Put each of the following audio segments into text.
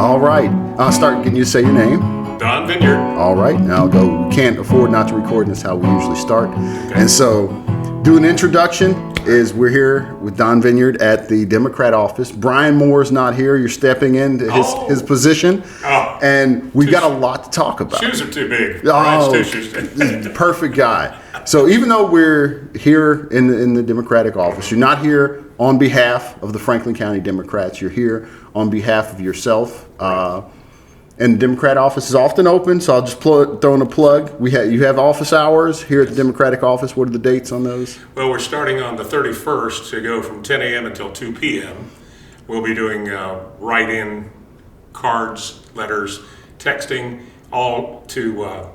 All right. I'll start getting you to say your name. Don Vineyard. All right. Now I'll go. We can't afford not to record, and that's how we usually start. Okay. And so, do an introduction. We're here with Don Vineyard at the Democrat office. Brian Moore's not here. You're stepping into his position. Oh. And we've got a lot to talk about. Shoes are too big. Perfect guy. So even though we're here in the Democratic office, you're not here on behalf of the Franklin County Democrats. You're here on behalf of yourself. And the Democrat office is often open, so I'll just throw in a plug. You have office hours here at the Democratic office. What are the dates on those? Well, we're starting on the 31st to go from 10 a.m. until 2 p.m. We'll be doing write-in cards, letters, texting, all to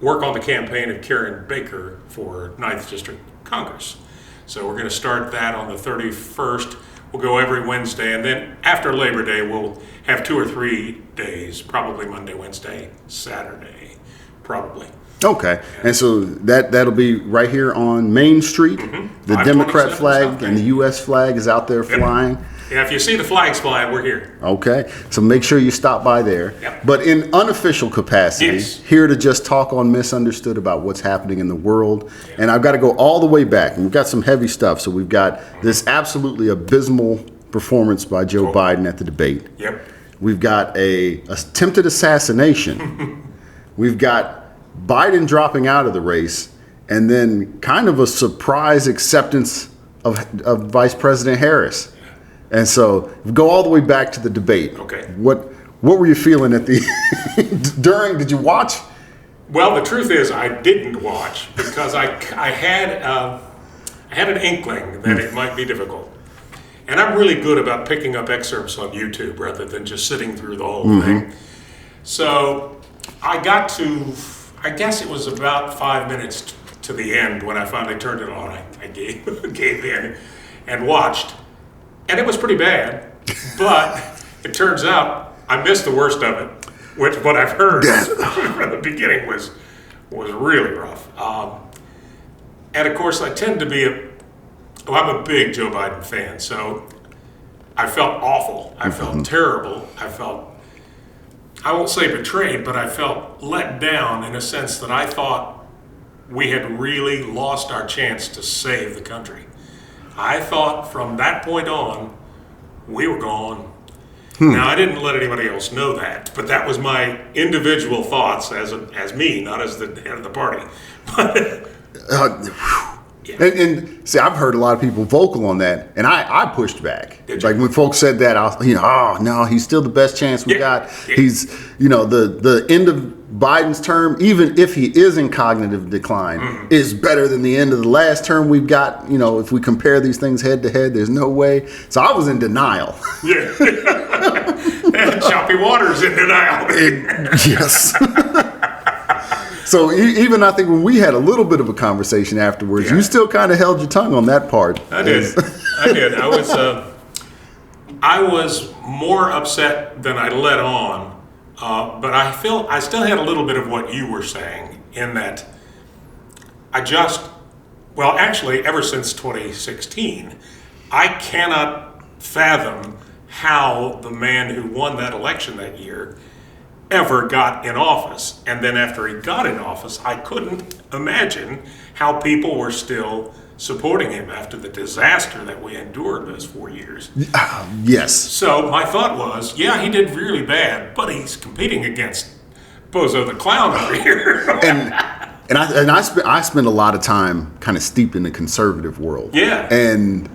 work on the campaign of Karen Baker for 9th District Congress. So we're going to start that on the 31st. We'll go every Wednesday, and then after Labor Day, we'll have 2 or 3 days, probably Monday, Wednesday, Saturday, probably. Okay, and so that'll be right here on Main Street. Mm-hmm. The Democrat flag and the U.S. flag is out there flying. Yeah, if you see the flags flying, we're here. Okay, so make sure you stop by there. Yep. But in unofficial capacity, here to just talk on Misunderstood about what's happening in the world. Yep. And I've got to go all the way back. And we've got some heavy stuff. So we've got this absolutely abysmal performance by Joe Biden at the debate. Yep. We've got a attempted assassination. We've got Biden dropping out of the race. And then kind of a surprise acceptance of Vice President Harris. And so go all the way back to the debate. Okay. What were you feeling at the during? Did you watch? Well, the truth is, I didn't watch because I had an inkling that it might be difficult, and I'm really good about picking up excerpts on YouTube rather than just sitting through the whole thing. So I got to, I guess it was about 5 minutes to the end when I finally turned it on. I gave in and watched. And it was pretty bad, but it turns out I missed the worst of it, which what I've heard from the beginning was really rough. And of course, I tend to be I'm a big Joe Biden fan, so I felt awful. I felt terrible. I won't say betrayed, but I felt let down in a sense that I thought we had really lost our chance to save the country. I thought from that point on, we were gone. Now, I didn't let anybody else know that, but that was my individual thoughts as me, not as the head of the party. And see, I've heard a lot of people vocal on that, and I pushed back. Like when folks said that, I was, oh no, he's still the best chance we got. Yeah. He's, the end of Biden's term, even if he is in cognitive decline, is better than the end of the last term we've got. If we compare these things head to head, there's no way. So I was in denial. Yeah. Choppy waters in denial. Yes. So even I think when we had a little bit of a conversation afterwards, you still kind of held your tongue on that part. I did. I was more upset than I let on, but I still had a little bit of what you were saying in that actually ever since 2016, I cannot fathom how the man who won that election that year ever got in office. And then after he got in office, I couldn't imagine how people were still supporting him after the disaster that we endured those 4 years. Yes. So my thought was, he did really bad, but he's competing against Bozo the Clown over here. and I spend a lot of time kind of steeped in the conservative world. Yeah. And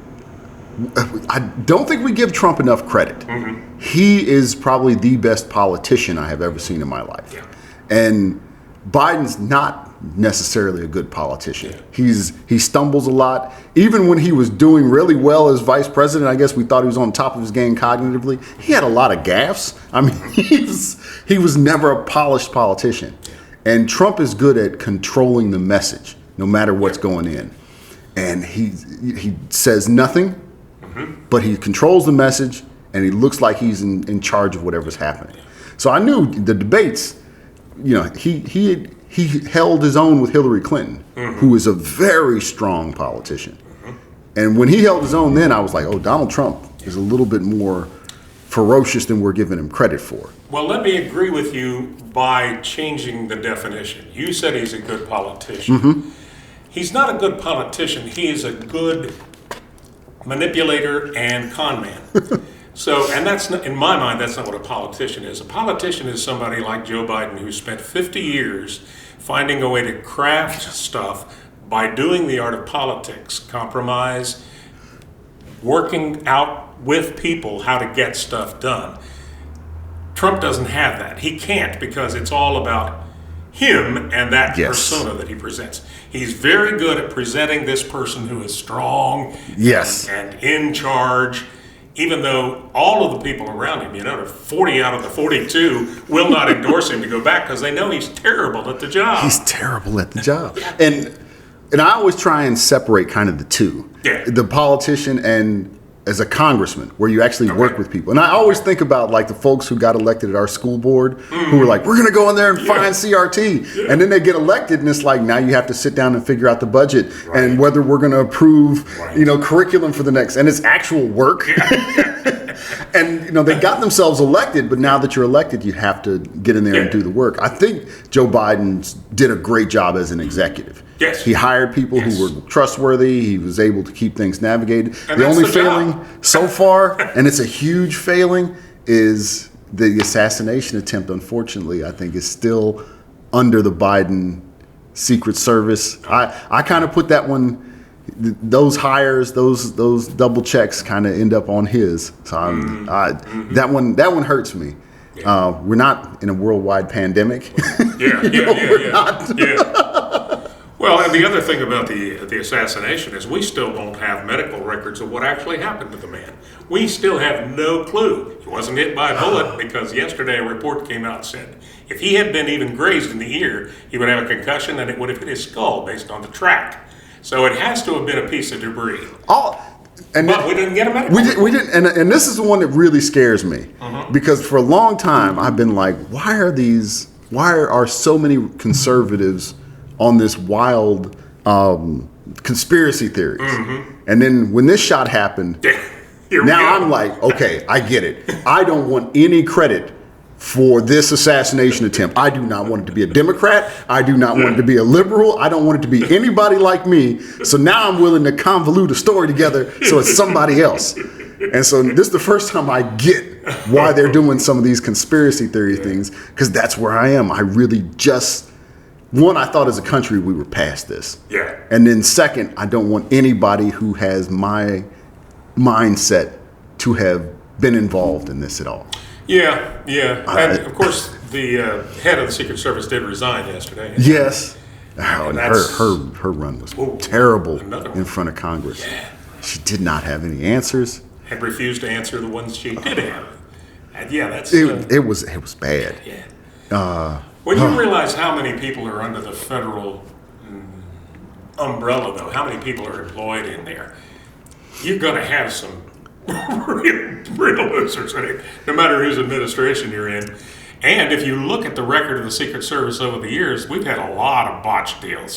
I don't think we give Trump enough credit. Mm-hmm. He is probably the best politician I have ever seen in my life. Yeah. And Biden's not necessarily a good politician. Yeah. He stumbles a lot. Even when he was doing really well as vice president, I guess we thought he was on top of his game cognitively. He had a lot of gaffes. I mean, he was never a polished politician. Yeah. And Trump is good at controlling the message, no matter what's going in. And he says nothing. But he controls the message, and he looks like he's in charge of whatever's happening. So I knew the debates, he held his own with Hillary Clinton, who is a very strong politician. And when he held his own then, I was like, oh, Donald Trump is a little bit more ferocious than we're giving him credit for. Well, let me agree with you by changing the definition. You said he's a good politician. He's not a good politician. He is a good manipulator and con man. So, and that's not, in my mind, that's not what a politician is. A politician is somebody like Joe Biden who spent 50 years finding a way to craft stuff by doing the art of politics, compromise, working out with people how to get stuff done. Trump doesn't have that. He can't, because it's all about him and that persona that he presents. He's very good at presenting this person who is strong and in charge, even though all of the people around him, 40 out of the 42 will not endorse him to go back because they know he's terrible at the job. He's terrible at the job. And I always try and separate kind of the two. Yeah. The politician and as a congressman, where you actually work with people. And I always think about like the folks who got elected at our school board who were like, we're going to go in there and find CRT. And then they get elected and it's like, now you have to sit down and figure out the budget and whether we're going to approve, curriculum for the next. And it's actual work. And, they got themselves elected, but now that you're elected, you have to get in there and do the work. I think Joe Biden did a great job as an executive. Yes. He hired people who were trustworthy. He was able to keep things navigated. And the only failing job so far, and it's a huge failing, is the assassination attempt, unfortunately, I think is still under the Biden Secret Service. I kind of put that one, those hires, those double checks kind of end up on his. So that one hurts me. Yeah. We're not in a worldwide pandemic. Well, and the other thing about the assassination is we still don't have medical records of what actually happened to the man. We still have no clue. He wasn't hit by a bullet because yesterday a report came out and said if he had been even grazed in the ear, he would have a concussion and it would have hit his skull based on the track. So it has to have been a piece of debris. But we didn't get a medical report. We didn't, and this is the one that really scares me because for a long time I've been like, why are so many conservatives on this wild conspiracy theories? And then when this shot happened, now I'm like, okay, I get it. I don't want any credit for this assassination attempt. I do not want it to be a Democrat. I do not want it to be a liberal. I don't want it to be anybody like me. So now I'm willing to convolute a story together so it's somebody else. And so this is the first time I get why they're doing some of these conspiracy theory things, because that's where I am. I really just, one, I thought as a country we were past this. Yeah. And then second, I don't want anybody who has my mindset to have been involved in this at all. Yeah. And of course, the head of the Secret Service did resign yesterday. Yes. And her run was terrible in front of Congress. Yeah. She did not have any answers. Had refused to answer the ones she did have. And that's it was bad. Yeah. When you realize how many people are under the federal umbrella, though, how many people are employed in there, you're going to have some real losers in it, no matter whose administration you're in. And if you look at the record of the Secret Service over the years, we've had a lot of botched deals.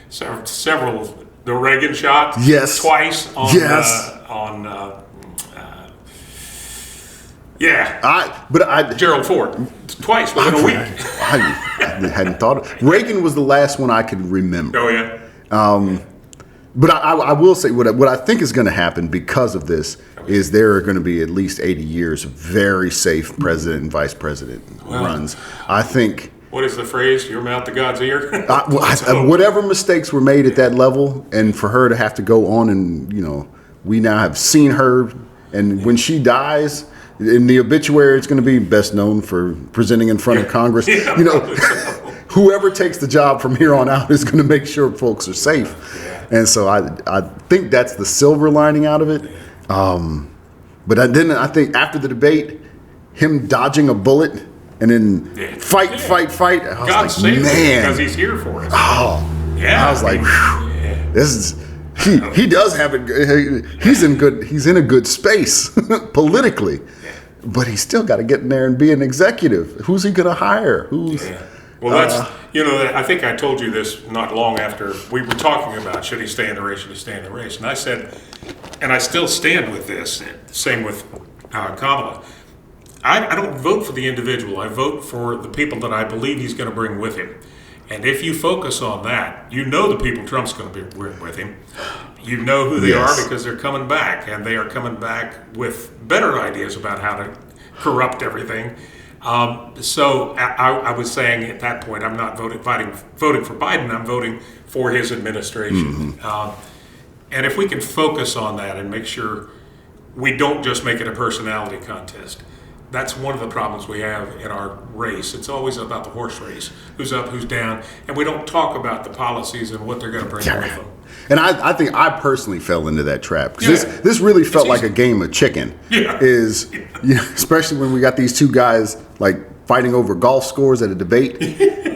Several. The Reagan shot, twice on Gerald Ford, twice within a week. I hadn't thought. Reagan was the last one I could remember. Oh yeah. But I will say what I think is going to happen because of this is there are going to be at least 80 years of very safe president and vice president runs. I think. What is the phrase? Your mouth to God's ear? Whatever mistakes were made at that level, and for her to have to go on and, we now have seen her, and when she dies, in the obituary, it's going to be best known for presenting in front of Congress. Whoever takes the job from here on out is going to make sure folks are safe. Yeah. And so I think that's the silver lining out of it. But I think after the debate, him dodging a bullet, and then fight. I was God saved him because he's here for us. Oh, yeah. I was like, this is he does have it. He's in a good space politically, but he's still got to get in there and be an executive. Who's he going to hire? Well, that's I think I told you this not long after we were talking about should he stay in the race, and I said, and I still stand with this. Same with Kamala. I don't vote for the individual. I vote for the people that I believe he's going to bring with him. And if you focus on that, you know the people Trump's going to bring with him. You know who they are because they're coming back, and they are coming back with better ideas about how to corrupt everything. So I was saying at that point, I'm not voting for Biden. I'm voting for his administration. And if we can focus on that and make sure we don't just make it a personality contest. That's one of the problems we have in our race. It's always about the horse race, who's up, who's down, and we don't talk about the policies and what they're going to bring with them. And I think I personally fell into that trap because this really felt like a game of chicken. Especially when we got these two guys like fighting over golf scores at a debate.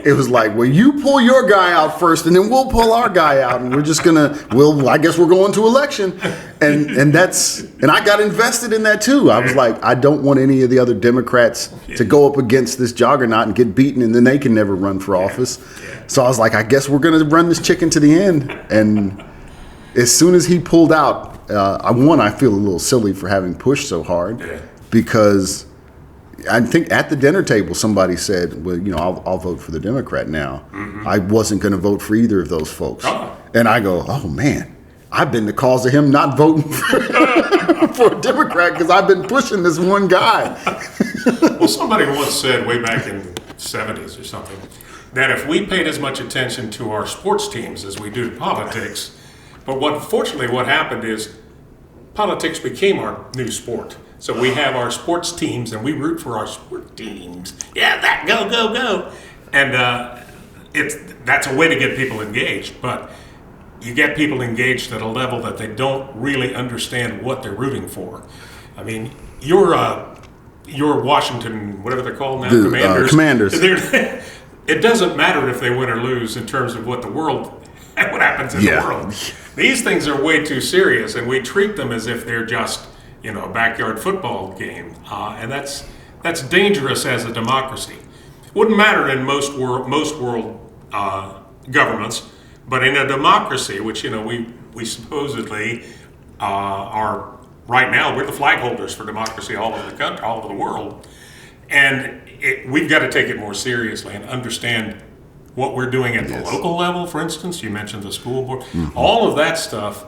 It was like, well, you pull your guy out first, and then we'll pull our guy out, and we're just I guess we're going to election, and I got invested in that too. I was like, I don't want any of the other Democrats to go up against this juggernaut and get beaten, and then they can never run for office. So I was like, I guess we're going to run this chicken to the end. And as soon as he pulled out, I feel a little silly for having pushed so hard because. I think at the dinner table somebody said, well, I'll vote for the Democrat now. I wasn't going to vote for either of those folks. And I go, oh, man, I've been the cause of him not voting for a Democrat because I've been pushing this one guy. Well, somebody once said way back in the 70s or something that if we paid as much attention to our sports teams as we do to politics, but unfortunately what happened is politics became our new sport. So we have our sports teams, and we root for our sport teams. Yeah, go, go, go. And that's a way to get people engaged. But you get people engaged at a level that they don't really understand what they're rooting for. I mean, your Washington, whatever they're called now, Commanders. It doesn't matter if they win or lose in terms of what happens in the world. These things are way too serious, and we treat them as if they're just a backyard football game, and that's dangerous as a democracy. Wouldn't matter in most world governments, but in a democracy, which we supposedly are right now, we're the flag holders for democracy all over the country, all over the world, and we've got to take it more seriously and understand what we're doing at the local level. For instance, you mentioned the school board, all of that stuff.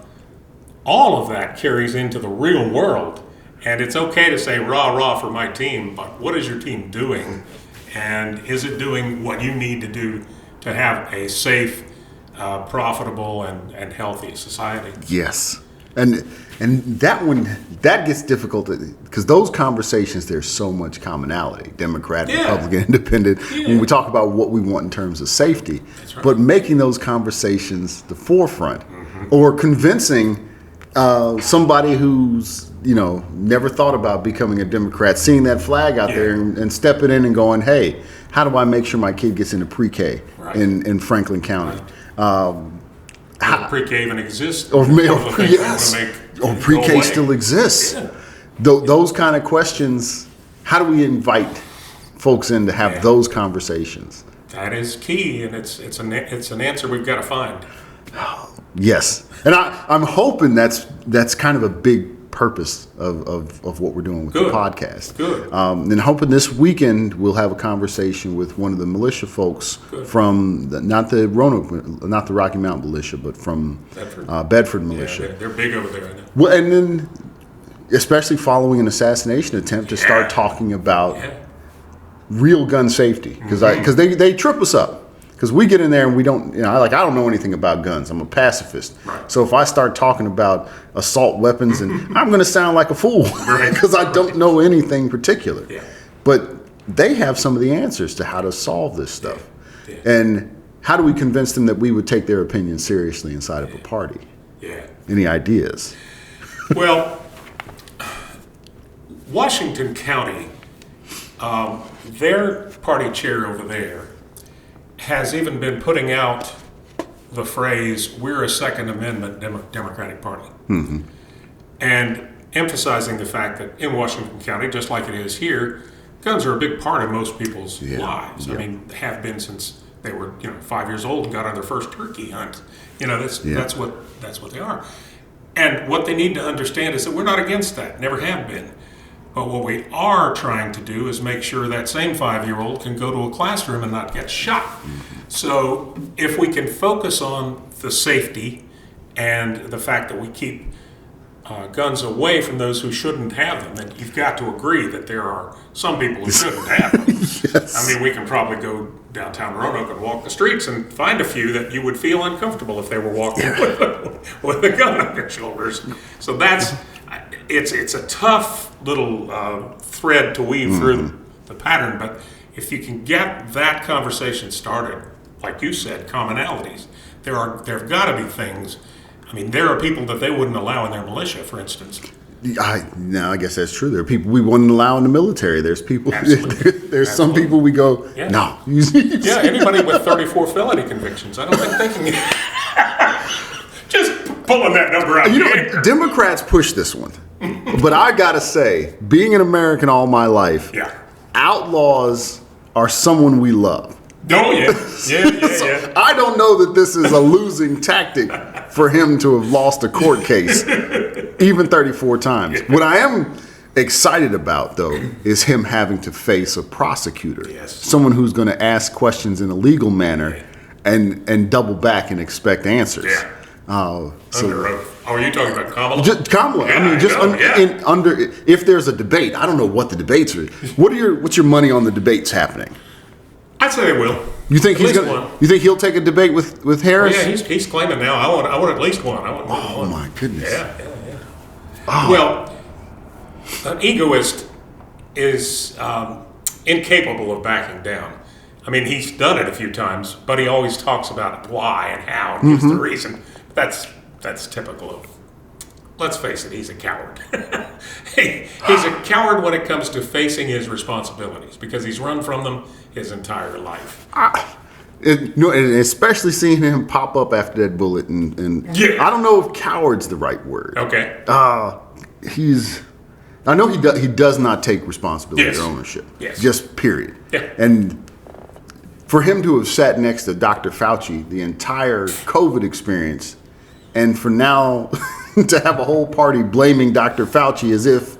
All of that carries into the real world, and it's okay to say rah rah for my team, but what is your team doing, and is it doing what you need to do to have a safe, profitable, and healthy society? Yes, and that gets difficult because those conversations, there's so much commonality: Democrat, Republican, Independent. When we talk about what we want in terms of safety, but making those conversations the forefront, or convincing. Somebody who's never thought about becoming a Democrat, seeing that flag out there and stepping in and going, hey, how do I make sure my kid gets into pre-K in Franklin County? Pre-K even exists? Or pre-K still exists. Those kind of questions. How do we invite folks in to have those conversations? That is key, and it's an answer we've got to find. Yes, and I'm hoping that's kind of a big purpose of what we're doing with the podcast. Good. And hoping this weekend we'll have a conversation with one of the militia folks from not the Rocky Mountain militia, but from Bedford militia. Yeah, they're big over there. Well, and then especially following an assassination attempt to start talking about real gun safety because they trip us up. Because we get in there and we don't, I don't know anything about guns. I'm a pacifist. Right. So if I start talking about assault weapons, and I'm going to sound like a fool because I don't know anything particular. Yeah. But they have some of the answers to how to solve this stuff. Yeah. And how do we convince them that we would take their opinion seriously inside of a party? Yeah. Any ideas? Well, Washington County, their party chair over there, has even been putting out the phrase, we're a Second Amendment Democratic Party. And emphasizing the fact that in Washington County, just like it is here, guns are a big part of most people's lives. I mean, they have been since they were 5 years old and got on their first turkey hunt. That's what they are. And what they need to understand is that we're not against that, never have been. But what we are trying to do is make sure that same 5-year-old can go to a classroom and not get shot. So if we can focus on the safety and the fact that we keep guns away from those who shouldn't have them, then you've got to agree that there are some people who shouldn't have them. Yes. I mean, we can probably go downtown Roanoke and walk the streets and find a few that you would feel uncomfortable if they were walking with a gun on their shoulders. So it's a tough little thread to weave through the pattern, but if you can get that conversation started, like you said, commonalities, there've got to be things. I mean, there are people that they wouldn't allow in their militia, for instance. I guess that's true. There are people we wouldn't allow in the military. There's people. There's some people we go, no. Yeah, anybody with 34 felony convictions, I don't think they can. Just pulling that number out. Democrats push this one, but I gotta say, being an American all my life, outlaws are someone we love. Oh, yeah. So I don't know that this is a losing tactic for him to have lost a court case, even 34 times. What I am excited about, though, is him having to face a prosecutor, someone who's going to ask questions in a legal manner and double back and expect answers. Under oath. Oh, are you talking about Kamala? Kamala. If there's a debate, I don't know what the debates are. What's your money on the debates happening? I'd say they will. You think You think he'll take a debate with Harris? Oh, yeah, he's claiming now. I want at least one. I want more than one. My goodness. Yeah. Well, an egoist is incapable of backing down. I mean, he's done it a few times, but he always talks about why and how and gives the reason. That's typical of. Let's face it, he's a coward. He's a coward when it comes to facing his responsibilities because he's run from them his entire life. And especially seeing him pop up after that bullet, and I don't know if coward's the right word. Okay. I know he does not take responsibility or ownership. Yes. Just period. Yeah. And for him to have sat next to Dr. Fauci the entire COVID experience, and for now to have a whole party blaming Dr. Fauci as if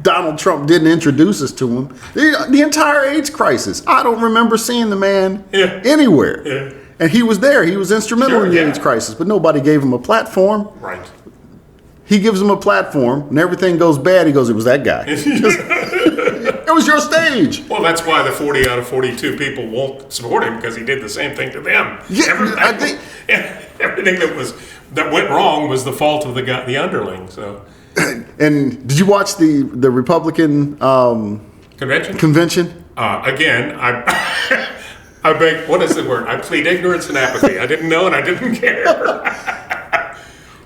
Donald Trump didn't introduce us to him. The entire AIDS crisis. I don't remember seeing the man anywhere. Yeah. And he was there. He was instrumental in the AIDS crisis, but nobody gave him a platform. Right. He gives him a platform, and everything goes bad. He goes, it was that guy. It was your stage. Well, that's why the 40 out of 42 people won't support him, because he did the same thing to them. Everything that went wrong was the fault of the underling. So. And did you watch the Republican convention? Again, I beg. What is the word? I plead ignorance and apathy. I didn't know and I didn't care.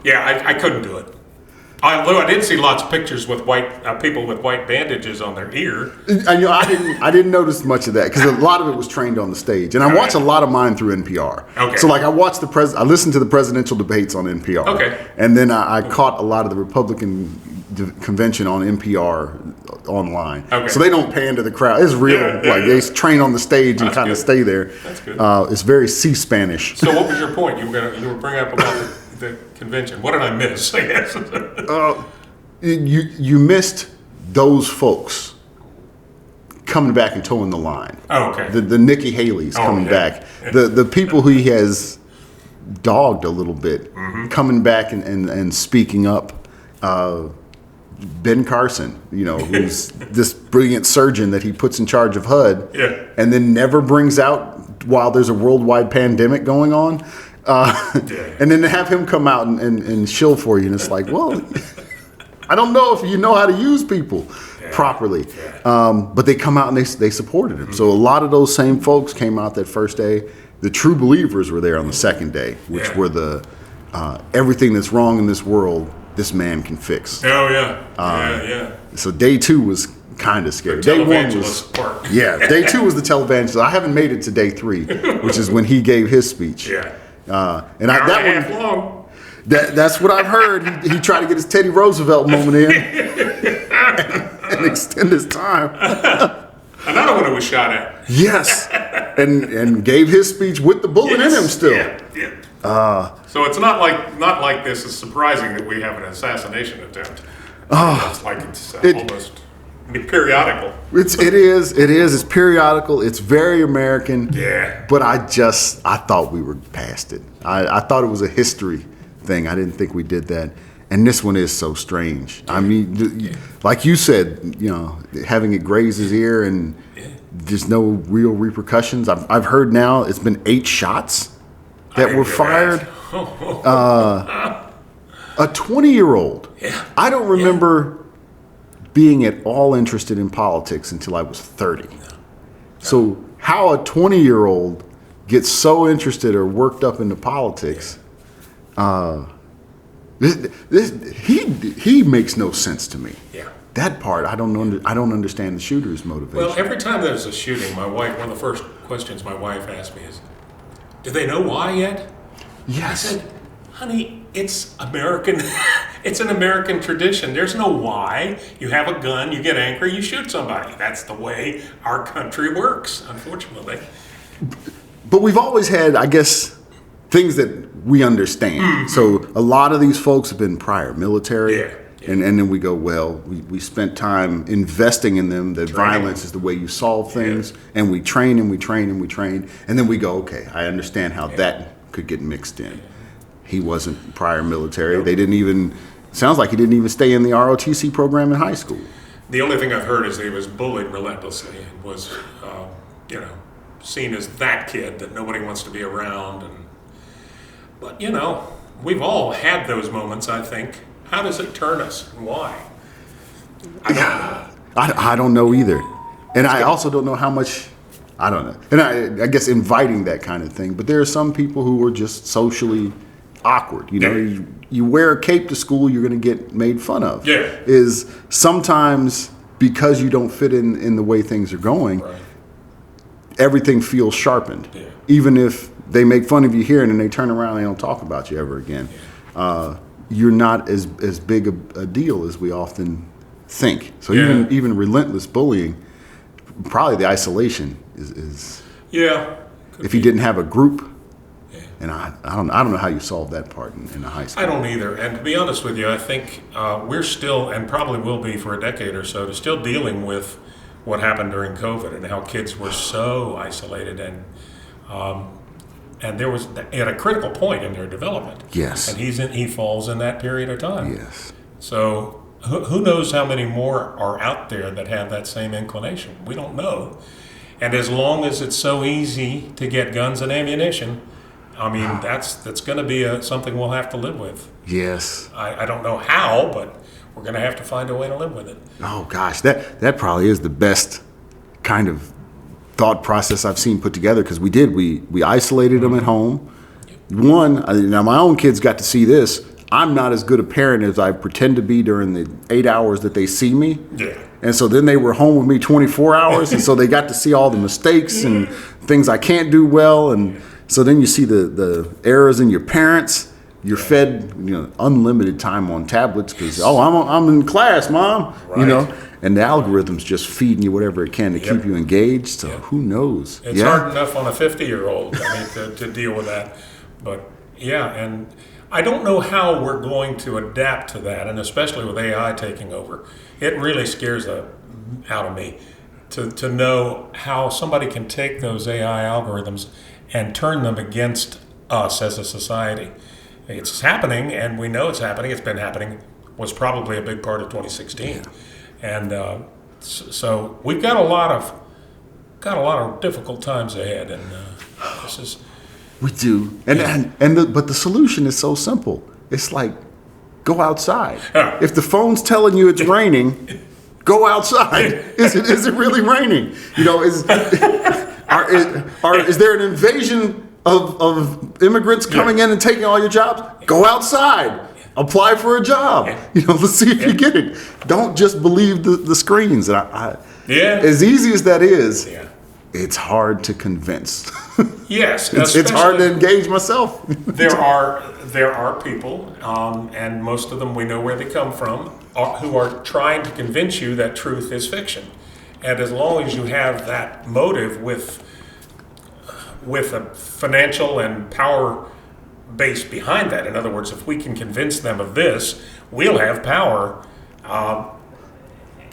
I couldn't do it. Although I did see lots of pictures with people with white bandages on their ear. I didn't notice much of that because a lot of it was trained on the stage, and I watch a lot of mine through NPR. Okay. So like I listened to the presidential debates on NPR. Okay. And then I caught a lot of the Republican convention on NPR online. Okay. So they don't pan to the crowd. It's real. They train on the stage and kind of stay there. That's good. It's very C-Spanish. So what was your point? You were bringing up about the convention. What did I miss? I guess. You missed those folks coming back and towing the line. Oh, okay. The Nikki Haley's coming back. The people who he has dogged a little bit coming back and speaking up. Ben Carson, who's this brilliant surgeon that he puts in charge of HUD, and then never brings out while there's a worldwide pandemic going on. And then to have him come out and shill for you, and it's like, well, I don't know if you know how to use people properly. But they come out and they supported him. So a lot of those same folks came out that first day. The true believers were there on the second day, which were the everything that's wrong in this world, this man can fix. Oh, yeah. So day 2 was kind of scary. Day 1 was part. Day 2 was the televangelist. I haven't made it to day 3, which is when he gave his speech. Long. That's what I've heard. He tried to get his Teddy Roosevelt moment in and extend his time. Another one who was shot at. Yes, and gave his speech with the bullet in him still. So it's not like this is surprising that we have an assassination attempt. It's like it's almost. periodical. It is. It's periodical. It's very American. Yeah. But I thought we were past it. I thought it was a history thing. I didn't think we did that. And this one is so strange. I mean, like you said, having it graze his ear and there's no real repercussions. I've heard now it's been 8 shots that were fired. A 20-year-old. Yeah. I don't remember being at all interested in politics until I was 30. So how a 20-year-old gets so interested or worked up into politics, he makes no sense to me. Yeah. That part, I don't understand the shooter's motivation. Well, every time there's a shooting, one of the first questions my wife asks me is, do they know why yet? Yes. I said, honey, it's American. It's an American tradition. There's no why. You have a gun, you get angry, you shoot somebody. That's the way our country works, unfortunately. But we've always had, I guess, things that we understand. Mm-hmm. So a lot of these folks have been prior military. Yeah. And then we go, well, we spent time investing in them, that violence is the way you solve things. And we train and we train and we train. And then we go, okay, I understand how that could get mixed in. He wasn't prior military. Nope. They didn't even, sounds like he didn't even stay in the ROTC program in high school. The only thing I've heard is that he was bullied relentlessly and was, seen as that kid that nobody wants to be around. But, we've all had those moments, I think. How does it turn us and why? I don't know. I don't know either. And I also don't know how much, I don't know. And I guess inviting that kind of thing. But there are some people who are just socially awkward. You wear a cape to school, you're going to get made fun of. Yeah. Is sometimes because you don't fit in the way things are going, everything feels sharpened. Yeah. Even if they make fun of you here and then they turn around and they don't talk about you ever again. Yeah. You're not as big a deal as we often think. So even relentless bullying, probably the isolation is if you didn't have a group. Yeah. And I don't know how you solve that part in a high school. I don't either. And to be honest with you, I think we're still, and probably will be for a decade or so, still dealing with what happened during COVID and how kids were so isolated and there was at a critical point in their development. Yes. And he falls in that period of time. Yes. So who knows how many more are out there that have that same inclination? We don't know. And as long as it's so easy to get guns and ammunition, I mean, that's going to be something we'll have to live with. Yes. I don't know how, but we're going to have to find a way to live with it. Oh, gosh. That probably is the best kind of thought process I've seen put together, because we isolated them at home. Now my own kids got to see this. I'm not as good a parent as I pretend to be during the 8 hours that they see me. Yeah. And so then they were home with me 24 hours, and so they got to see all the mistakes and things I can't do well. And so then you see the errors in your parents. You're fed unlimited time on tablets because I'm in class, Mom. Right. And the algorithm's just feeding you whatever it can to keep you engaged. So who knows? It's hard enough on a 50-year-old to deal with that. But and I don't know how we're going to adapt to that, and especially with AI taking over. It really scares the out of me to know how somebody can take those AI algorithms and turn them against us as a society. It's happening, and we know it's happening. It's been happening. Was probably a big part of 2016. Yeah. And so we've got a lot of difficult times ahead, and this is. We do, but the solution is so simple. It's like, go outside. If the phone's telling you it's raining, go outside. Is it really raining? Is there an invasion of immigrants coming in and taking all your jobs? Go outside. Apply for a job. Let's see if you get it. Don't just believe the screens. As easy as that is, it's hard to convince. Yes, it's hard to engage myself. There are people, and most of them we know where they come from, who are trying to convince you that truth is fiction. And as long as you have that motive with a financial and power base behind that. In other words, if we can convince them of this, we'll have power.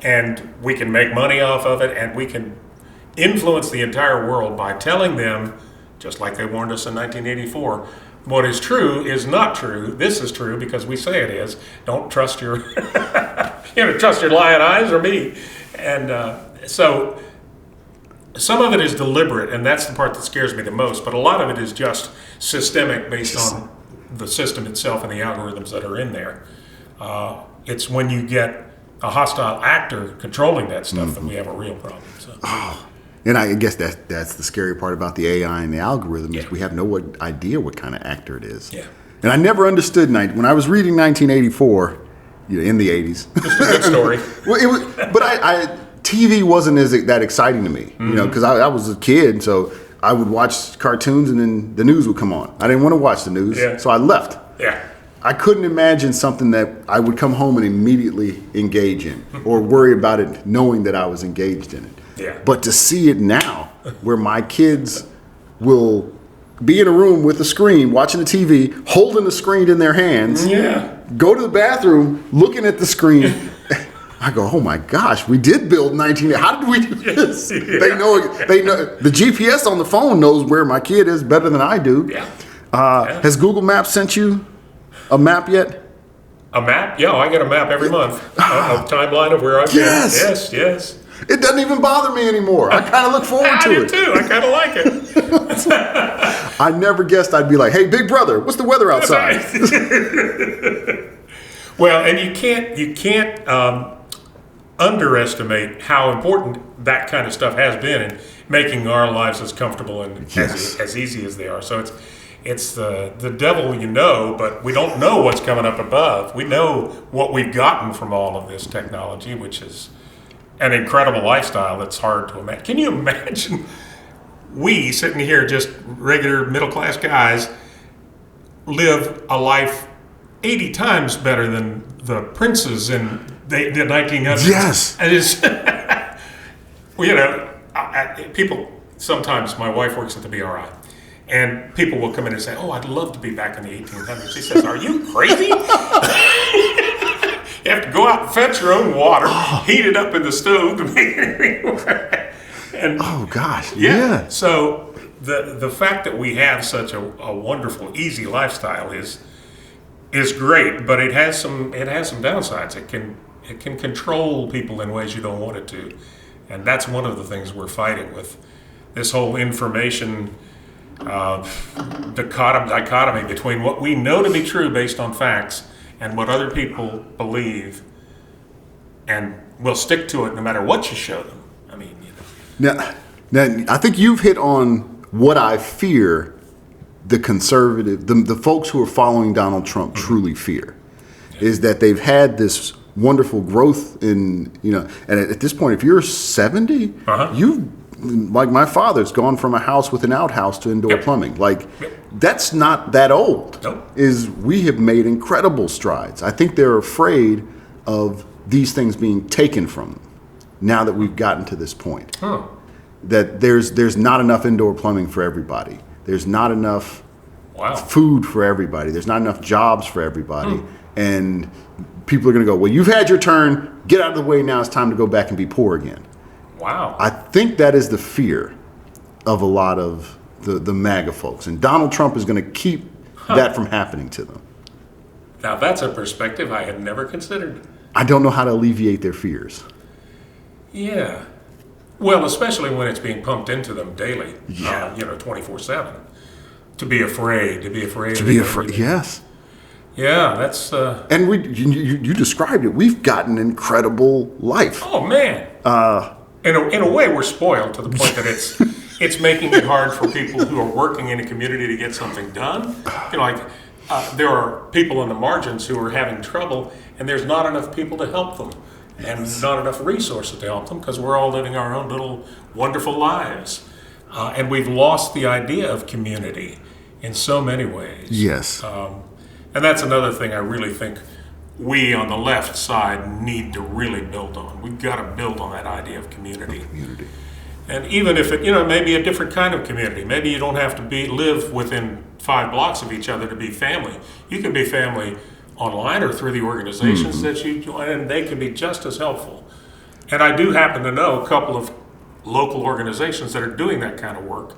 and we can make money off of it, and we can influence the entire world by telling them, just like they warned us in 1984, what is true is not true. This is true because we say it is. Don't trust your, trust your lying eyes or me. And so some of it is deliberate, and that's the part that scares me the most. But a lot of it is just systemic, based on the system itself and the algorithms that are in there. It's when you get a hostile actor controlling that stuff that we have a real problem. So. And I guess that's the scary part about the AI and the algorithm is we have no idea what kind of actor it is. Yeah. And I never understood when I was reading 1984, in the 80s. Just a good story. Well, it was, but TV wasn't that exciting to me, because I was a kid, so I would watch cartoons and then the news would come on. I didn't want to watch the news, so I left. Yeah. I couldn't imagine something that I would come home and immediately engage in or worry about it knowing that I was engaged in it. Yeah. But to see it now, where my kids will be in a room with a screen, watching the TV, holding the screen in their hands, go to the bathroom, looking at the screen. I go, oh my gosh, we did build 19. How did we do this? They know. The GPS on the phone knows where my kid is better than I do. Yeah. Has Google Maps sent you a map yet? A map? Yeah, I get a map every month. A timeline of where I've been. Yes. It doesn't even bother me anymore. I kind of look forward to it. I do too. I kind of like it. I never guessed I'd be like, hey, big brother, what's the weather outside? Well, and you can't underestimate how important that kind of stuff has been in making our lives as comfortable and as easy as they are. So it's the devil, but we don't know what's coming up above. We know what we've gotten from all of this technology, which is an incredible lifestyle that's hard to imagine. Can you imagine we sitting here, just regular middle-class guys, live a life 80 times better than the princes in the 1900s? Yes. And it's, people, sometimes my wife works at the BRI, and people will come in and say, oh, I'd love to be back in the 1800s. She says, are you crazy? You have to go out and fetch your own water, heat it up in the stove to make it. And oh gosh, So the fact that we have such a wonderful, easy lifestyle is great, but it has some downsides. It can control people in ways you don't want it to, and that's one of the things we're fighting with. This whole information dichotomy between what we know to be true based on facts and what other people believe, and will stick to it no matter what you show them. I mean, Now, I think you've hit on what I fear the conservative, the folks who are following Donald Trump truly fear, is that they've had this wonderful growth in, and at this point, if you're 70, you've, like my father's gone from a house with an outhouse to indoor plumbing. That's not that old. Nope. We have made incredible strides. I think they're afraid of these things being taken from them now that we've gotten to this point. That there's not enough indoor plumbing for everybody. There's not enough food for everybody. There's not enough jobs for everybody. And people are going to go, well, you've had your turn. Get out of the way now. It's time to go back and be poor again. Wow. I think that is the fear of a lot of the MAGA folks. And Donald Trump is going to keep that from happening to them. Now, that's a perspective I had never considered. I don't know how to alleviate their fears. Yeah. Well, especially when it's being pumped into them daily, 24/7. To be afraid. Yes. Yeah, that's... And you described it. We've got an incredible life. Oh, man. In a way, we're spoiled to the point that it's making it hard for people who are working in a community to get something done. There are people in the margins who are having trouble, and there's not enough people to help them, and not enough resources to help them, because we're all living our own little wonderful lives. And we've lost the idea of community in so many ways. Yes. And that's another thing I really think we on the left side need to really build on. We've got to build on that idea of community. And even if it, may be a different kind of community. Maybe you don't have to live within 5 blocks of each other to be family. You can be family online or through the organizations that you join, and they can be just as helpful. And I do happen to know a couple of local organizations that are doing that kind of work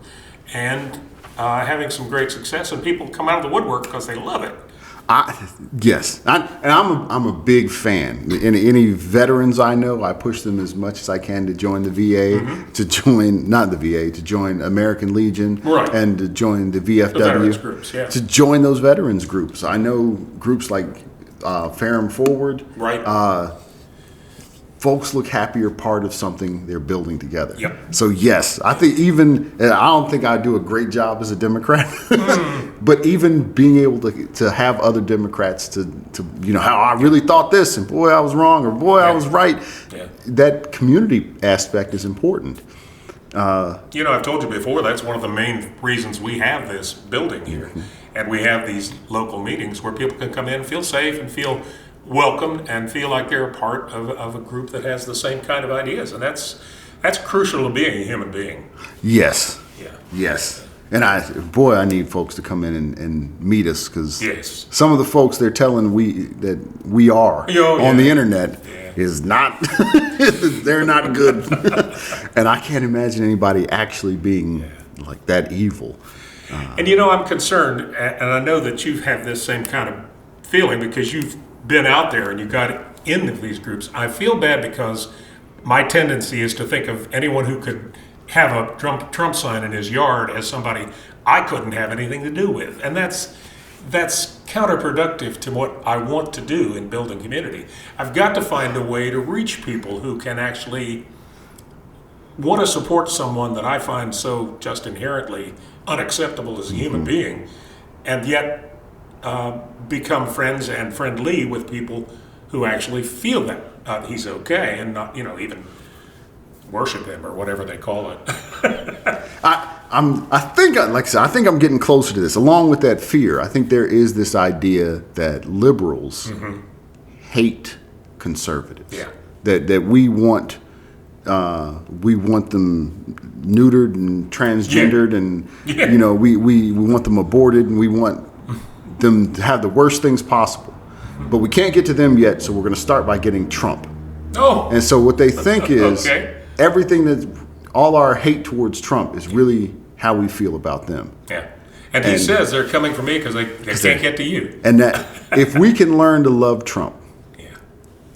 and having some great success, and people come out of the woodwork because they love it. Yes, I'm a big fan. Any veterans I know, I push them as much as I can to join the VA, to join not the VA, to join American Legion, right, and to join the VFW, the veterans groups, yeah, to join those veterans groups. I know groups like Fair Forward, right. Folks look happier part of something they're building together. Yep. So yes, I think I don't think I do a great job as a Democrat, but even being able to have other Democrats to how I really thought this, and boy I was wrong, or boy I was right. Yeah. That community aspect is important. I've told you before, that's one of the main reasons we have this building here, and we have these local meetings where people can come in, feel safe, and feel welcomed, and feel like they're a part of a group that has the same kind of ideas, and that's crucial to being a human being. Yes. Yeah. Yes. And I need folks to come in and meet us, because yes, some of the folks they're telling we are on the internet is not, they're not good. And I can't imagine anybody actually being like that evil. And I'm concerned, and I know that you have this same kind of feeling because you've been out there and you got into these groups. I feel bad because my tendency is to think of anyone who could have a Trump sign in his yard as somebody I couldn't have anything to do with, and that's counterproductive to what I want to do in building community. I've got to find a way to reach people who can actually want to support someone that I find so just inherently unacceptable as a human being, and yet become friends and friendly with people who actually feel that he's okay, and not even worship him or whatever they call it. I think I'm getting closer to this. Along with that fear, I think there is this idea that liberals hate conservatives. Yeah. That we want them neutered and transgendered, and we want them aborted, and we want them to have the worst things possible. But we can't get to them yet, so we're going to start by getting Trump. Oh. And so what they think is everything all our hate towards Trump is really how we feel about them. Yeah. And he says they're coming for me because they can't get to you. And that if we can learn to love Trump,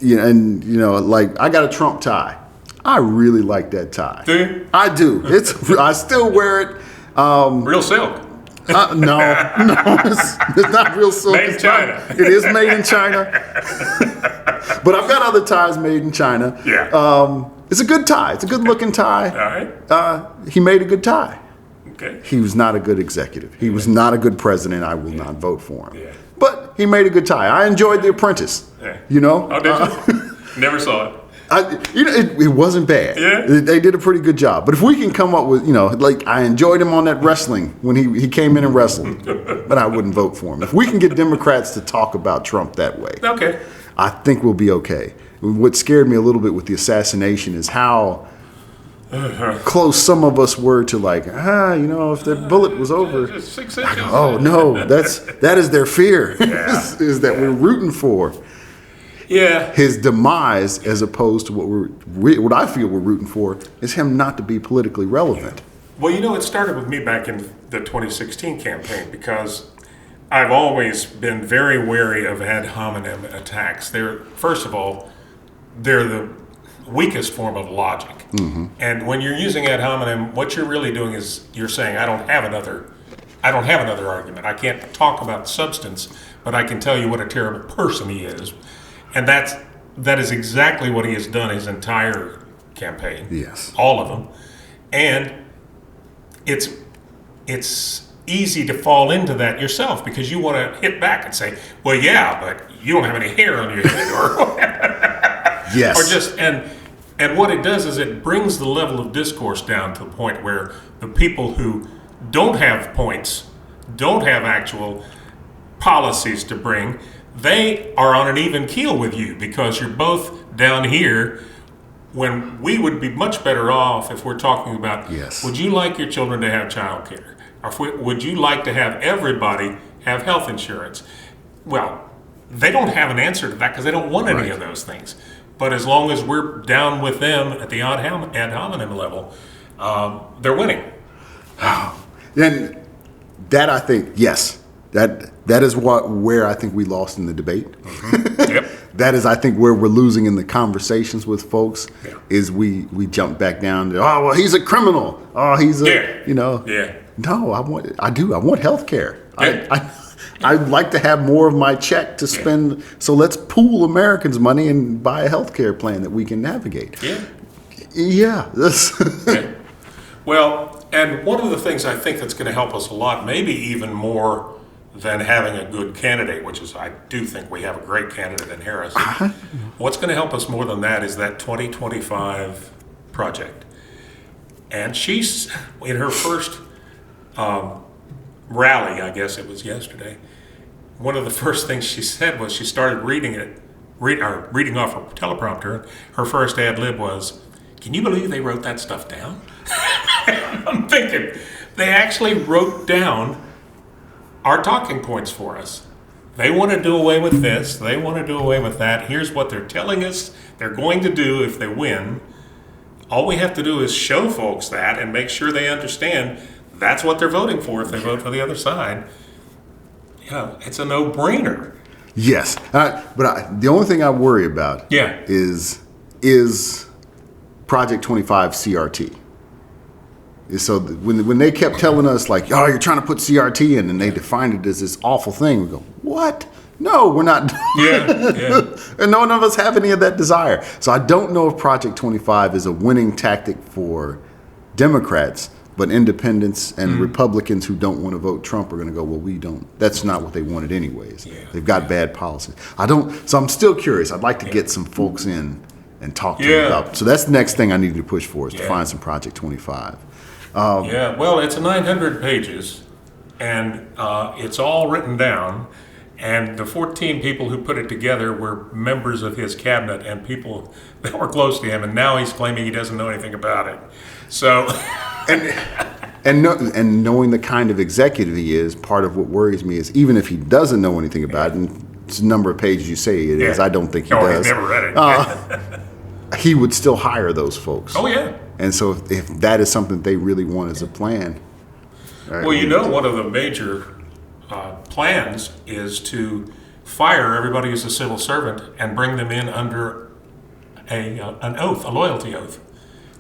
like I got a Trump tie. I really like that tie. Do you? I do. I still wear it. Real silk. No, it's not real silk. Made in China. It is made in China. But I've got other ties made in China. Yeah. It's a good tie. It's a good looking tie. All right. He made a good tie. Okay. He was not a good executive. He was not a good president. I will not vote for him. Yeah. But he made a good tie. I enjoyed The Apprentice. Yeah. Oh, did you? Never saw it. It wasn't bad. Yeah. They did a pretty good job. But if we can come up with, like I enjoyed him on that wrestling when he came in and wrestled, but I wouldn't vote for him. If we can get Democrats to talk about Trump that way, okay, I think we'll be okay. What scared me a little bit with the assassination is how close some of us were to if that bullet was over. Just 6 inches. Oh no, that is their fear. is that we're rooting for. Yeah. His demise, as opposed to what I feel we're rooting for, is him not to be politically relevant. Well, it started with me back in the 2016 campaign because I've always been very wary of ad hominem attacks. First of all, they're the weakest form of logic. Mm-hmm. And when you're using ad hominem, what you're really doing is you're saying, I don't have another argument. I can't talk about substance, but I can tell you what a terrible person he is. And that is exactly what he has done his entire campaign. Yes. All of them. And it's easy to fall into that yourself because you want to hit back and say, well, yeah, but you don't have any hair on your head. Or yes. Or just, and what it does is it brings the level of discourse down to the point where the people who don't have points, don't have actual policies to bring, they are on an even keel with you because you're both down here when we would be much better off if we're talking about, would you like your children to have child care? Or would you like to have everybody have health insurance? Well, they don't have an answer to that because they don't want any of those things. But as long as we're down with them at the ad hominem level, they're winning. Then that, I think, yes, that is where I think we lost in the debate. Mm-hmm. Yep. That is, I think, where we're losing in the conversations with folks. Yeah. Is we jump back down to, oh, well, he's a criminal. Oh, he's a, Yeah. No, I want health care. Yeah. I'd like to have more of my check to spend. So let's pool Americans' money and buy a health care plan that we can navigate. Yeah. Yeah. Yeah. Well, and one of the things I think that's going to help us a lot, maybe even more than having a good candidate, which is, I do think we have a great candidate in Harris. What's going to help us more than that is that 2025 project. And she's, in her first rally, I guess it was yesterday, one of the first things she said was she started reading off her teleprompter. Her first ad lib was, "Can you believe they wrote that stuff down?" I'm thinking, they actually wrote down our talking points for us. They want to do away with this. They want to do away with that. Here's what they're telling us they're going to do if they win. All we have to do is show folks that and make sure they understand that's what they're voting for if they vote for the other side. It's a no-brainer. Yes, but the only thing I worry about is Project 25 CRT. So when they kept telling us, like, oh, you're trying to put CRT in, and they defined it as this awful thing, we go, what? No, we're not. Yeah. And none of us have any of that desire. So I don't know if Project 25 is a winning tactic for Democrats, but independents and Republicans who don't want to vote Trump are going to go, well, we don't. That's not what they wanted anyways. Yeah. They've got bad policies. So I'm still curious. I'd like to get some folks in and talk to them about. So that's the next thing I need to push for, is to find some Project 25. Well, it's 900 pages, and it's all written down, and the 14 people who put it together were members of his cabinet and people that were close to him, and now he's claiming he doesn't know anything about it. So, and knowing the kind of executive he is, part of what worries me is, even if he doesn't know anything about it, and it's the number of pages you say it is, I don't think he does. He's never read it. He would still hire those folks. Oh, yeah. And so if that is something they really want as a plan. Well, one of the major plans is to fire everybody who's a civil servant and bring them in under an oath, a loyalty oath,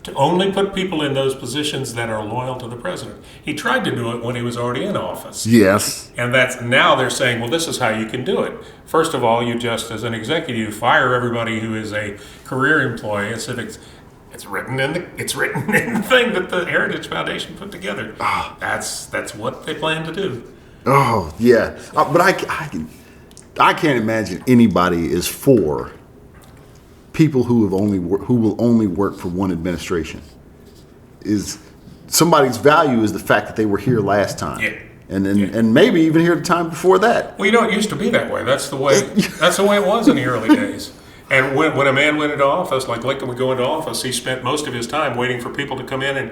to only put people in those positions that are loyal to the president. He tried to do it when he was already in office. Yes. And now they're saying, well, this is how you can do it. First of all, you just, as an executive, fire everybody who is a career employee. It's written in the thing that the Heritage Foundation put together. That's what they plan to do. Oh yeah, but I can't imagine anybody is for people who will only work for one administration. Is somebody's value is the fact that they were here last time. Yeah. And maybe even here the time before that. Well, it used to be that way. That's the way it was in the early days. And when a man went into office, like Lincoln would go into office, he spent most of his time waiting for people to come in and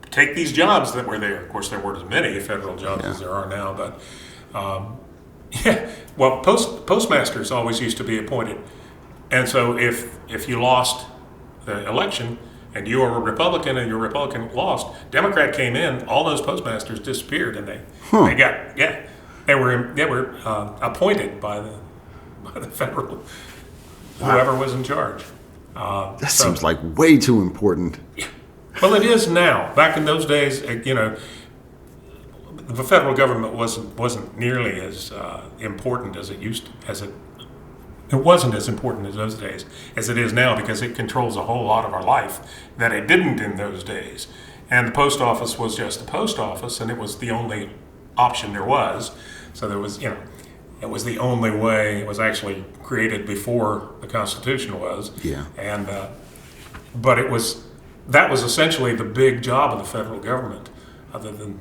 take these jobs that were there. Of course, there weren't as many federal jobs as there are now, but well, postmasters always used to be appointed. And so if you lost the election and you were a Republican and your Republican lost, Democrat came in, all those postmasters disappeared, and they were appointed by the federal. Whoever was in charge. That seems like way too important. Yeah. Well, it is now. Back in those days, the federal government wasn't nearly as important as it used to. It wasn't as important in those days as it is now, because it controls a whole lot of our life that it didn't in those days. And the post office was just the post office, and it was the only option there was. So there was, it was the only way. It was actually created before the Constitution was. Yeah. And but that was essentially the big job of the federal government. Other than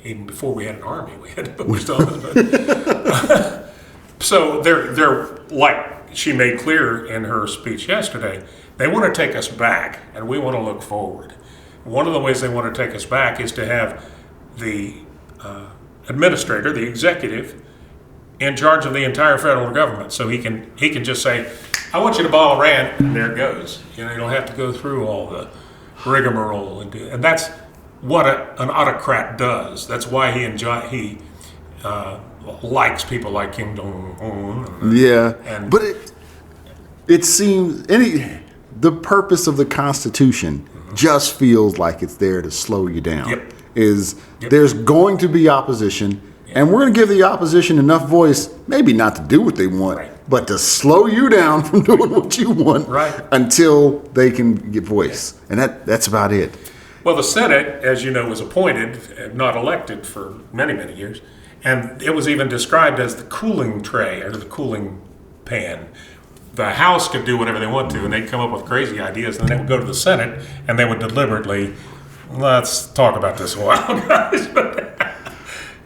even before we had an army, we had a post office. So they're like she made clear in her speech yesterday. They want to take us back, and we want to look forward. One of the ways they want to take us back is to have the administrator, the executive, in charge of the entire federal government, so he can just say, I want you to borrow a rant, and there it goes. You don't have to go through all the rigmarole, and that's what an autocrat does. That's why he likes people like Kim Jong-un. But it seems the purpose of the Constitution just feels like it's there to slow you down. There's going to be opposition, and we're going to give the opposition enough voice, maybe not to do what they want, but to slow you down from doing what you want until they can get voice. And that's about it. Well, the Senate, as you know, was appointed, not elected for many, many years. And it was even described as the cooling tray or the cooling pan. The House could do whatever they want to, and they'd come up with crazy ideas, and then they would go to the Senate, and they would deliberately, let's talk about this a while, guys.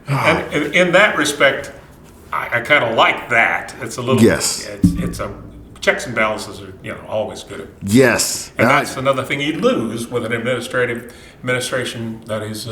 And in that respect, I kind of like that. It's a little, it's a checks and balances are always good. Yes, and that's another thing you'd lose with an administration that is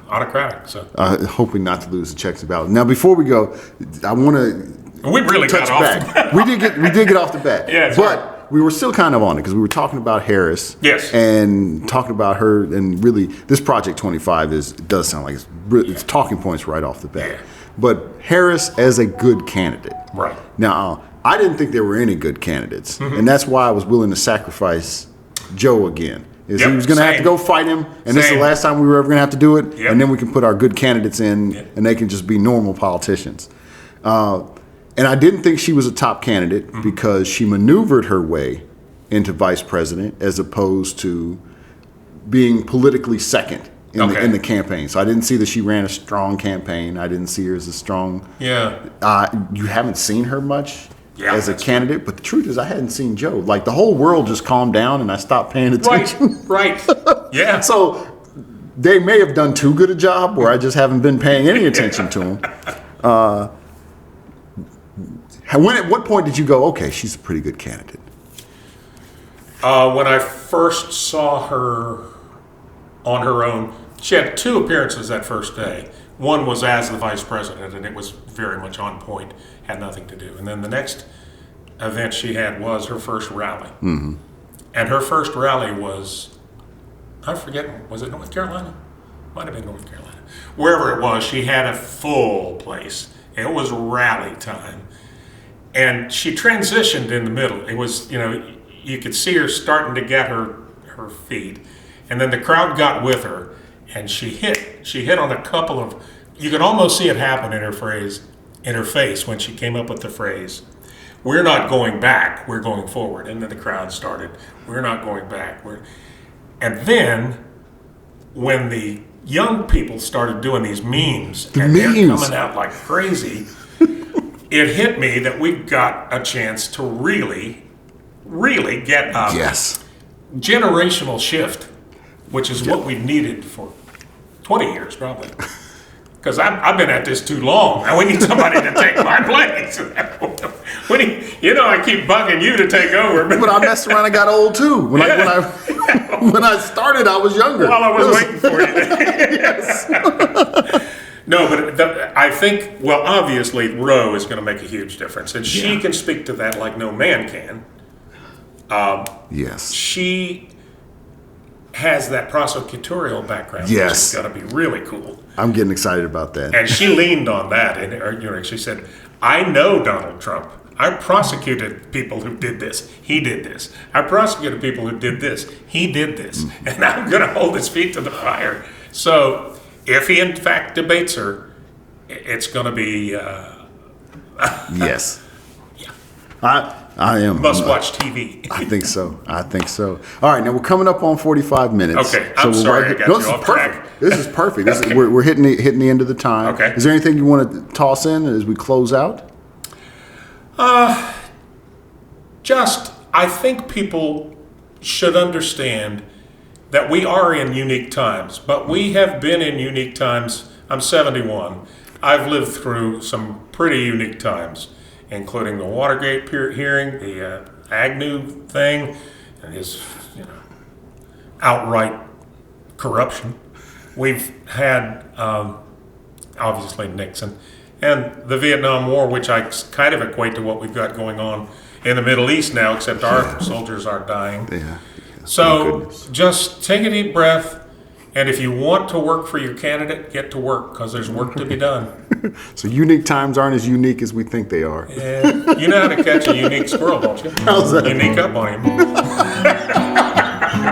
autocratic. So hoping not to lose the checks and balances. Now, before we go, I want to. We really got off the bat. we did get off the bat. Yeah, but we were still kind of on it because we were talking about Harris. Yes. And talking about her, and really, this Project 25 does sound like it's talking points right off the bat. Yeah. But Harris as a good candidate. Right. Now, I didn't think there were any good candidates, and that's why I was willing to sacrifice Joe again. He was going to have to go fight him, and this is the last time we were ever going to have to do it, and then we can put our good candidates in, and they can just be normal politicians. And I didn't think she was a top candidate because she maneuvered her way into vice president as opposed to being politically second in the campaign. So I didn't see that she ran a strong campaign. I didn't see her as a strong. You haven't seen her much as a candidate, but the truth is I hadn't seen Joe. Like the whole world just calmed down and I stopped paying attention. Right. Yeah. So they may have done too good a job, or I just haven't been paying any attention to them. At what point did you go, okay, she's a pretty good candidate? When I first saw her on her own, she had 2 appearances that first day. One was as the vice president, and it was very much on point, had nothing to do. And then the next event she had was her first rally. Mm-hmm. And her first rally was, I forget, was it North Carolina? Might have been North Carolina. Wherever it was, she had a full place. It was rally time. And she transitioned in the middle. It was, you could see her starting to get her feet. And then the crowd got with her, and she hit on a couple of, you could almost see it happen in her face when she came up with the phrase, "We're not going back, we're going forward." And then the crowd started, "We're not going back." And then when the young people started doing these memes, they're coming out like crazy, it hit me that we've got a chance to really, really get a generational shift, which is what we've needed for 20 years probably. Because I've been at this too long. Now we need somebody to take my place. I keep bugging you to take over. But I messed around and got old too. When I started, I was younger. While I was waiting for you. Yes. No, but I think, obviously, Roe is going to make a huge difference. And she can speak to that like no man can. Yes. She has that prosecutorial background, which is going to be really cool. I'm getting excited about that. And she leaned on that. And she said, I know Donald Trump. I prosecuted people who did this. He did this. I prosecuted people who did this. He did this. And I'm going to hold his feet to the fire. So if he, in fact, debates her, it's going to be... yes. I am. Must watch TV. I think so. All right, now we're coming up on 45 minutes. Okay, I'm sorry I got you off track. This is perfect. We're hitting the end of the time. Okay. Is there anything you want to toss in as we close out? I think people should understand that we are in unique times, but we have been in unique times. I'm 71. I've lived through some pretty unique times, including the Watergate hearing, the Agnew thing, and his outright corruption. We've had, obviously, Nixon, and the Vietnam War, which I kind of equate to what we've got going on in the Middle East now, except our soldiers aren't dying. Yeah. So just take a deep breath, and if you want to work for your candidate, get to work, because there's work to be done. So unique times aren't as unique as we think they are. Yeah. You know how to catch a unique squirrel, don't you? How's that? Unique up on him.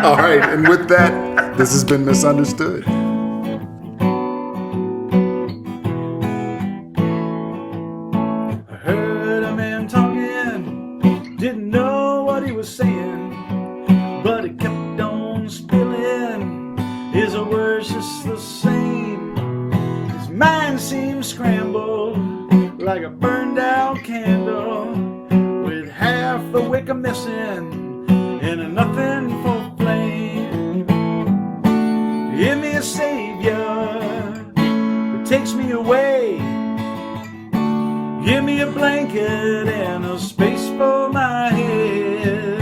All right, and with that, this has been Misunderstood. I heard a man talking, didn't know what he was saying, but he kept on spilling his words just the same. His mind seemed scrambled like a burned out candle, with half the wick missing and a nothing for flame. Give me a savior that takes me away. Give me a blanket and a space for my head.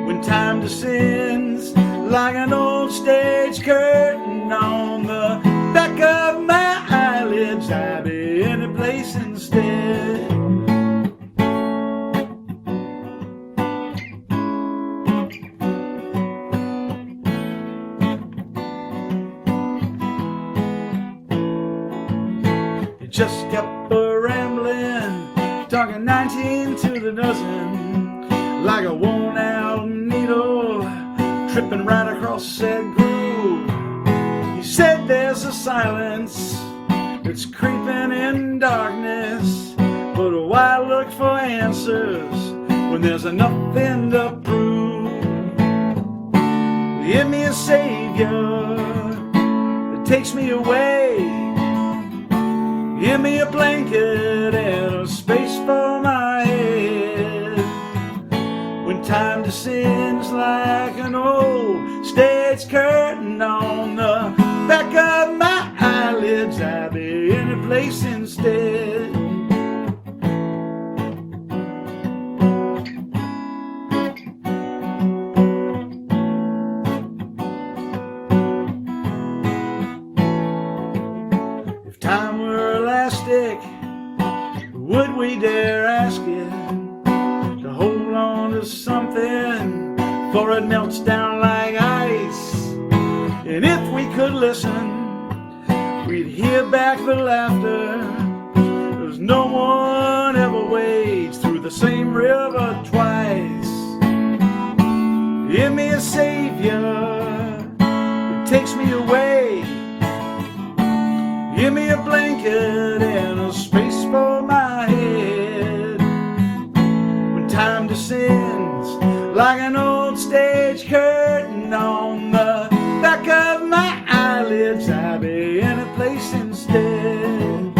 When time descends like an old stage curtain on the back of my eyelids, I'll be in a place instead. It just kept rambling, talking 19 to the dozen, like a worn out needle, tripping right across that groove. He said there's a silence that's creeping in darkness, but why look for answers when there's nothing to prove? Give me a savior that takes me away. Give me a blanket and a space for my head. When time descends like an old stage curtain on the back of my eyelids, I'll be in a place instead. If time were elastic, would we dare ask it to hold on to something before it melts down like ice? And if we could listen, we'd hear back the laughter, 'cause no one ever wades through the same river twice. Give me a savior that takes me away. Give me a blanket and a space for my head. When time descends like an old stage curtain on the back of my eyelids, I'll be in a place instead.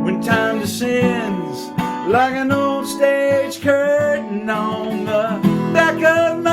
When time descends like an old stage curtain on the back of my